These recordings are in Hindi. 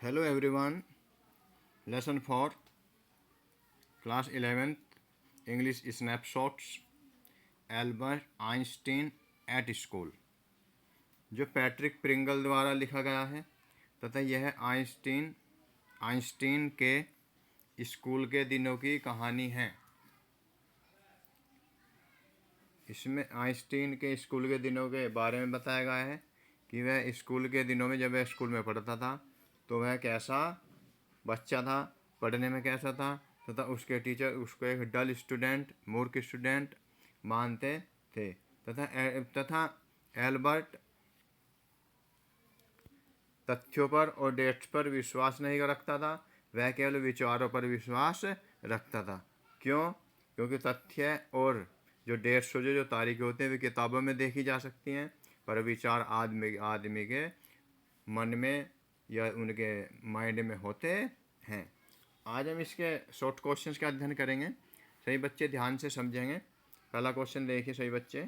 Hello everyone. Lesson 4 Class 11th English Snapshots Albert Einstein at School जो पैट्रिक प्रिंगल द्वारा लिखा गया है तथा यह आइंस्टीन के स्कूल के दिनों की कहानी है। इसमें आइंस्टीन के स्कूल के दिनों के बारे में बताया गया है कि वह स्कूल के दिनों में जब वह स्कूल में पढ़ता था तो वह कैसा बच्चा था, पढ़ने में कैसा था तथा उसके टीचर उसको एक डल स्टूडेंट, मूर्ख स्टूडेंट मानते थे तथा एल्बर्ट तथ्यों पर और डेट्स पर विश्वास नहीं रखता था। वह केवल विचारों पर विश्वास रखता था। क्यों? क्योंकि तथ्य और जो डेट्स हो जो तारीखें होते हैं वे किताबों में देखी जा सकती हैं, पर विचार आदमी के मन में या उनके माइंड में होते हैं। आज हम इसके शॉर्ट क्वेश्चंस का अध्ययन करेंगे। सही बच्चे ध्यान से समझेंगे। पहला क्वेश्चन देखिए सही बच्चे।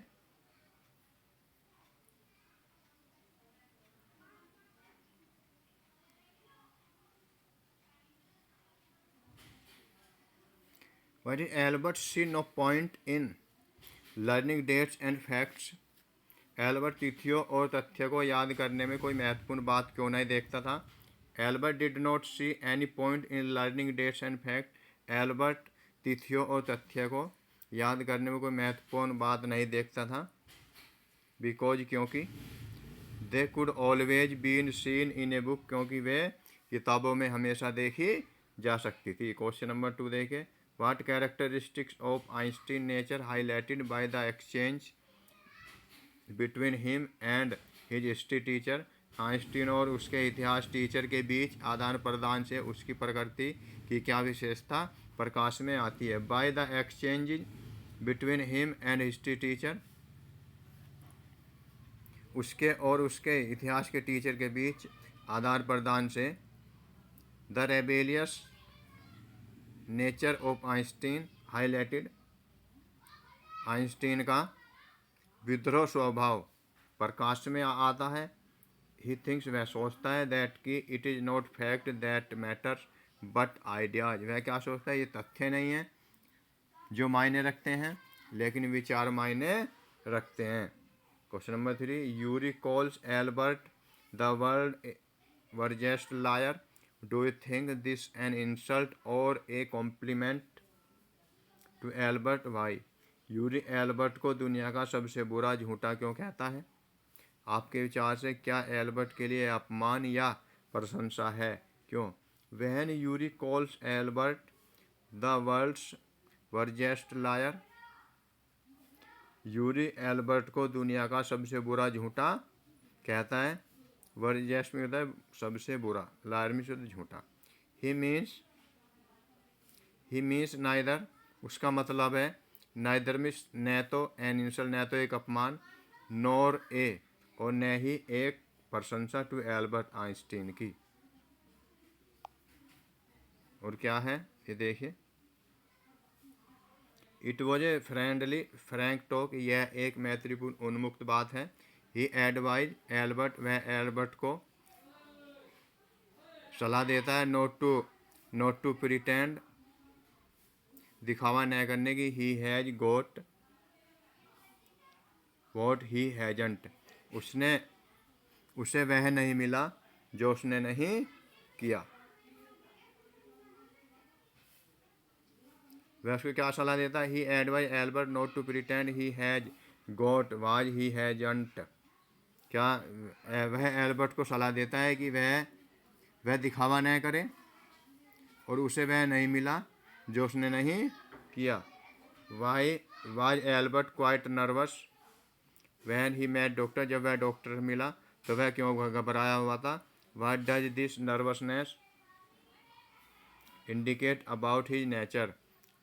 Why did Albert see no point in learning dates and facts? Albert तिथियों और तथ्य को याद करने में कोई महत्वपूर्ण बात क्यों नहीं देखता था? Albert did not see any point in learning dates and fact. Albert तिथियों और तथ्य को याद करने में कोई महत्वपूर्ण बात नहीं देखता था। बिकॉज क्योंकि they could always been seen in a book, क्योंकि वे किताबों में हमेशा देखी जा सकती थी। क्वेश्चन नंबर 2 देखें। What characteristics of Einstein nature highlighted by the exchange between him and his history teacher. Einstein और उसके इतिहास टीचर के बीच आदान प्रदान से उसकी प्रकृति की क्या विशेषता प्रकाश में आती है? By the exchange between him and history teacher, उसके और उसके इतिहास के टीचर के बीच आदान प्रदान से। The rebellious nature of Einstein highlighted, Einstein का विद्रोह स्वभाव प्रकाश में आता है। ही थिंक्स, वह सोचता है, दैट कि it is not fact that matters but ideas, वह क्या सोचता है? ये तथ्य नहीं है जो मायने रखते हैं लेकिन विचार मायने रखते हैं। Question number 3। Yuri calls Albert the world biggest liar. Do you think this an insult और a compliment to Albert? Why? Yuri Albert को दुनिया का सबसे बुरा झूठा क्यों कहता है? आपके विचार से क्या एल्बर्ट के लिए अपमान या प्रशंसा है? क्यों? When Yuri calls Albert the world's biggest liar, Yuri Albert को दुनिया का सबसे बुरा झूठा कहता है। वर्जेस्ट में होता है सबसे बुरा, लायर में शुद्ध झूठा। ही मीन्स नाइदर, उसका मतलब है नाइदर में न तो एन इंसल्ट, न तो एक अपमान, नॉर ए और न ही एक प्रशंसा टू एल्बर्ट आइंस्टीन की। और क्या है ये देखिए। It was a friendly Frank talk, यह एक मैत्रीपूर्ण उन्मुक्त बात है। ही एडवाइज एल्बर्ट, वह एल्बर्ट को सलाह देता है नॉट टू प्रिटेंड, दिखावा न करने की। He has got what he hasn't, उसे वह नहीं मिला जो उसने नहीं किया। वह उसको क्या सलाह देता है? He advise Albert not to pretend he has got was he hasn't, क्या वह एल्बर्ट को सलाह देता है कि वह दिखावा न करे और उसे वह नहीं मिला जो उसने नहीं किया। Why was Albert quite nervous when he met doctor, जब वह डॉक्टर से मिला तो वह क्यों घबराया हुआ था? What does this nervousness indicate about his nature,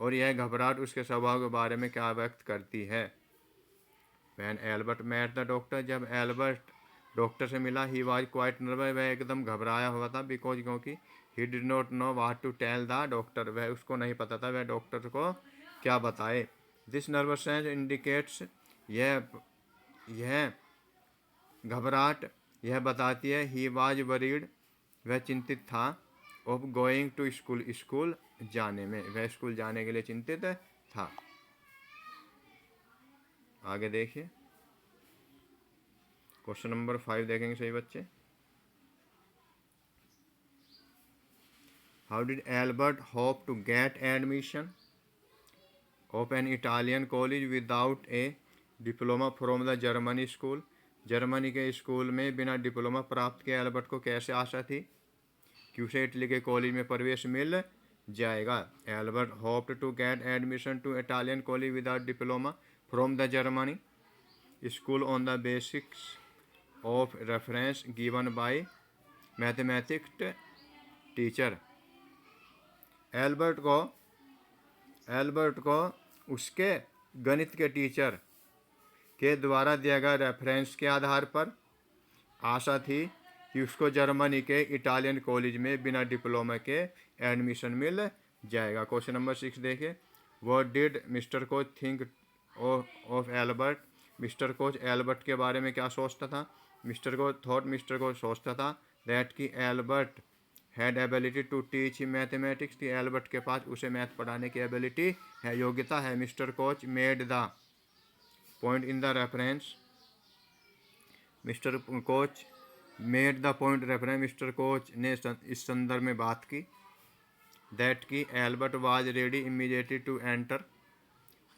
और यह घबराहट उसके स्वभाव के बारे में क्या व्यक्त करती है? When Albert met the doctor, जब एल्बर्ट डॉक्टर से मिला, ही वाज क्वाइट नर्वस, वह एकदम घबराया हुआ था। बिकॉज क्योंकि he did not know what to tell the doctor, वह उसको नहीं पता था वह डॉक्टर को क्या बताए। दिस नर्वसनेस इंडिकेट्स, यह घबराहट यह बताती है ही वाज वरीड, वह चिंतित था of going to school, school जाने में, वह स्कूल जाने के लिए चिंतित था। आगे देखिए क्वेश्चन नंबर 5 देखेंगे सही बच्चे। How did Albert hope to get admission of an Italian college without a diploma from the Germany school. Germany के स्कूल में बिना डिप्लोमा प्राप्त किए एल्बर्ट को कैसे आशा थी कि उसे इटली के कॉलेज में प्रवेश मिल जाएगा। Albert hoped to get admission to Italian college without diploma from the Germany school on the basics of reference given by mathematics teacher. Albert को उसके गणित के टीचर के द्वारा दिया गया रेफरेंस के आधार पर आशा थी कि उसको जर्मनी के इटालियन कॉलेज में बिना डिप्लोमा के एडमिशन मिल जाएगा। क्वेश्चन नंबर 6 देखिए। What did mister coach think of Albert. Mister coach Albert के बारे में क्या सोचता था। मिस्टर कोच सोचता था दैट कि Albert had ability to teach mathematics, कि एल्बर्ट के पास उसे मैथ पढ़ाने की एबिलिटी है, योग्यता है। Mr Koch made the point in the reference. Mr Koch made the point reference, Mr Koch ने इस संदर्भ में बात की दैट की Albert was ready immediately to enter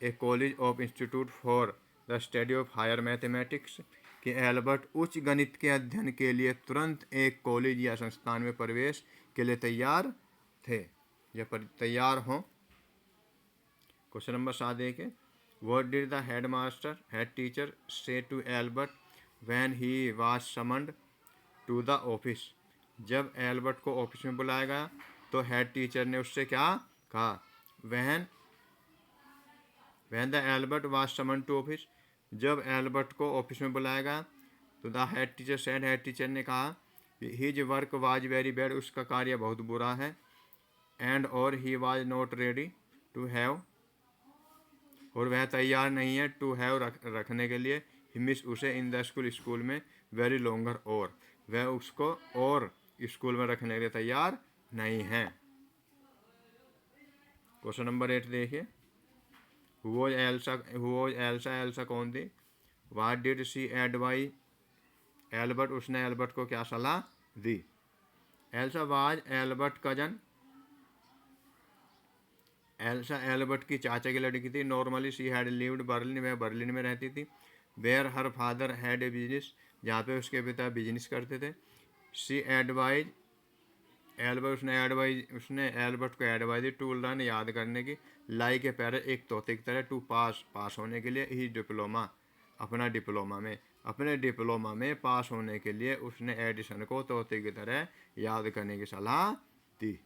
a college of institute for the study of higher mathematics, कि एल्बर्ट उच्च गणित के अध्ययन के लिए तुरंत एक कॉलेज या संस्थान में प्रवेश के लिए तैयार थे या तैयार हों। क्वेश्चन नंबर 7 देखें। What did the head teacher say to Albert when he was summoned to the office. जब एल्बर्ट को ऑफिस में बुलाया गया तो हेड टीचर ने उससे क्या कहा। When the Albert was summoned to office, जब एल्बर्ट को ऑफिस में बुलाया गया तो the head teacher said, head teacher ने कहा his work was very bad, उसका कार्य बहुत बुरा है। एंड और he was not ready to have, और वह तैयार नहीं है टू हैव रखने के लिए ही मिस उसे इन द स्कूल में वेरी लॉन्गर, और वह उसको और स्कूल में रखने के लिए तैयार नहीं है। क्वेश्चन नंबर 8 देखिए। हु वाज एल्सा, एल्सा कौन थी। What did she advise Albert, उसने एल्बर्ट को क्या सलाह दी। Elsa was Albert cousin, Elsa Albert की चाचा की लड़की थी। Normally she had lived Berlin, वह बर्लिन में रहती थी। Where her father had a business, जहाँ पे उसके पिता बिजनेस करते थे। शी एडवाइज एल्बर्ट, उसने एल्बर्ट को एडवाइज दी टू लर्न, याद करने की, लाइक ए पैरट, एक तोते की तरह, टू पास होने के लिए, ही डिप्लोमा, अपने डिप्लोमा में पास होने के लिए उसने एडिसन को तोते की तरह याद करने की सलाह दी।